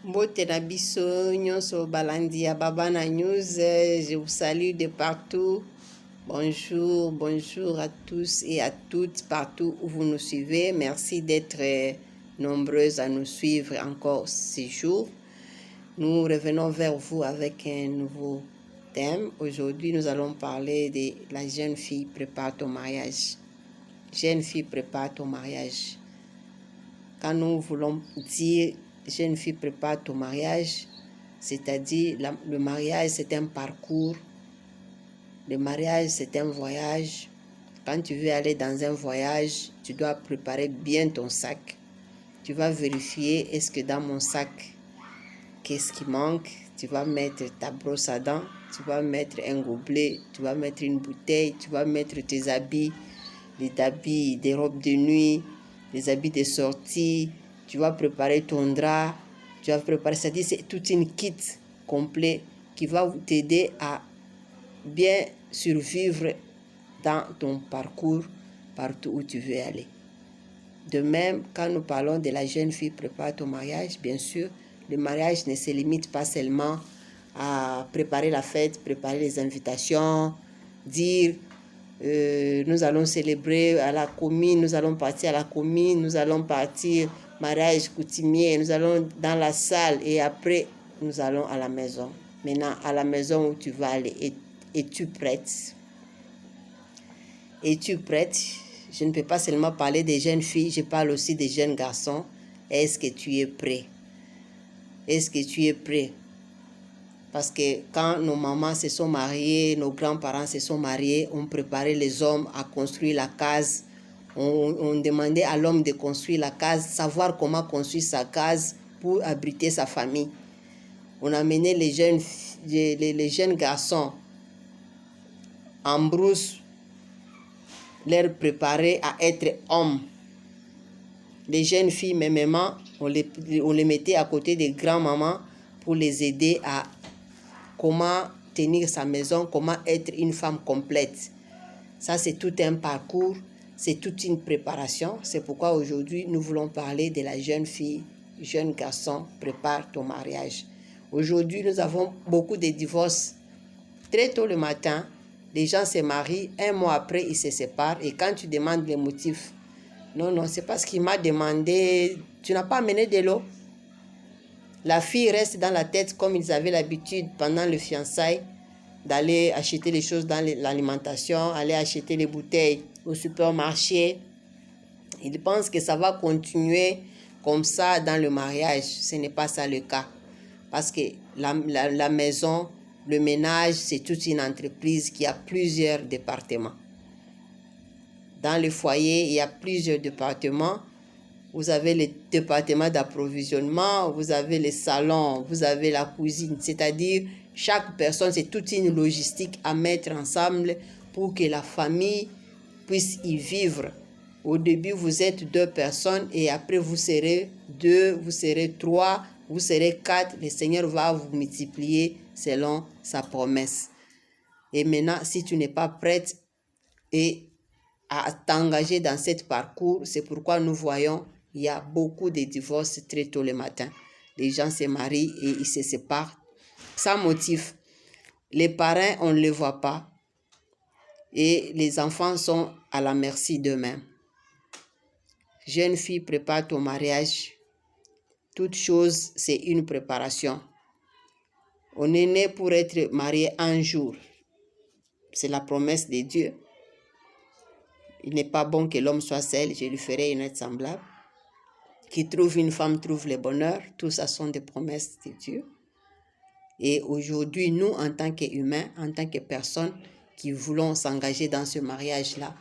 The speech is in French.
Mbote na biso nyonso balandi ya Babana News, je vous salue de partout. Bonjour, bonjour à tous et à toutes partout où vous nous suivez. Merci d'être nombreuses à nous suivre encore ces jours. Nous revenons vers vous avec un nouveau thème. Aujourd'hui, nous allons parler de la jeune fille prépare ton mariage. Jeune fille prépare ton mariage. Quand nous voulons dire jeune fille prépare ton mariage, c'est-à-dire le mariage c'est un parcours, le mariage c'est un voyage. Quand tu veux aller dans un voyage, tu dois préparer bien ton sac. Tu vas vérifier est-ce que dans mon sac, qu'est-ce qui manque. Tu vas mettre ta brosse à dents, tu vas mettre un gobelet, tu vas mettre une bouteille, tu vas mettre tes habits, les habits, des robes de nuit, les habits de sortie, tu vas préparer ton drap, tu vas préparer, c'est-à-dire c'est toute une kit complet qui va t'aider à bien survivre dans ton parcours, partout où tu veux aller. De même, quand nous parlons de la jeune fille prépare ton mariage, bien sûr, le mariage ne se limite pas seulement à préparer la fête, préparer les invitations, dire nous allons célébrer à la commune, nous allons partir à la commune, nous allons partir mariage coutumier, nous allons dans la salle et après nous allons à la maison. Maintenant, à la maison où tu vas aller, es-tu prête? Es-tu prête? Je ne peux pas seulement parler des jeunes filles, je parle aussi des jeunes garçons. Est-ce que tu es prêt? Est-ce que tu es prêt? Parce que quand nos mamans se sont mariées, nos grands-parents se sont mariés, on préparait les hommes à construire la case. On demandait à l'homme de construire la case, savoir comment construire sa case pour abriter sa famille. On amenait les jeunes garçons en brousse, leur préparer à être hommes. Les jeunes filles, même, on les mettait à côté des grands-mamans pour les aider à comment tenir sa maison, comment être une femme complète. Ça, c'est tout un parcours, c'est toute une préparation. C'est pourquoi aujourd'hui, nous voulons parler de la jeune fille, jeune garçon, prépare ton mariage. Aujourd'hui, nous avons beaucoup de divorces. Très tôt le matin, les gens se marient, un mois après, ils se séparent. Et quand tu demandes les motifs, non, c'est parce qu'il m'a demandé, tu n'as pas amené de l'eau. La fille reste dans la tête comme ils avaient l'habitude pendant le fiançailles d'aller acheter les choses dans l'alimentation, aller acheter les bouteilles au supermarché. Ils pensent que ça va continuer comme ça dans le mariage. Ce n'est pas ça le cas. Parce que la maison, le ménage, c'est toute une entreprise qui a plusieurs départements. Dans le foyer, il y a plusieurs départements. Vous avez le département d'approvisionnement, vous avez les salons, vous avez la cuisine. C'est-à-dire, chaque personne, c'est toute une logistique à mettre ensemble pour que la famille puisse y vivre. Au début, vous êtes 2 personnes et après, vous serez 2, vous serez 3, vous serez 4. Le Seigneur va vous multiplier selon sa promesse. Et maintenant, si tu n'es pas prête et à t'engager dans ce parcours, c'est pourquoi nous voyons il y a beaucoup de divorces très tôt le matin. Les gens se marient et ils se séparent sans motif. Les parents, on ne les voit pas. Et les enfants sont à la merci d'eux-mêmes. Jeune fille, prépare ton mariage. Toute chose, c'est une préparation. On est né pour être marié un jour. C'est la promesse de Dieu. Il n'est pas bon que l'homme soit seul, je lui ferai une aide semblable. Qui trouve une femme trouve le bonheur. Tout ça sont des promesses de Dieu. Et aujourd'hui, nous, en tant qu'humains, en tant que personnes qui voulons s'engager dans ce mariage-là,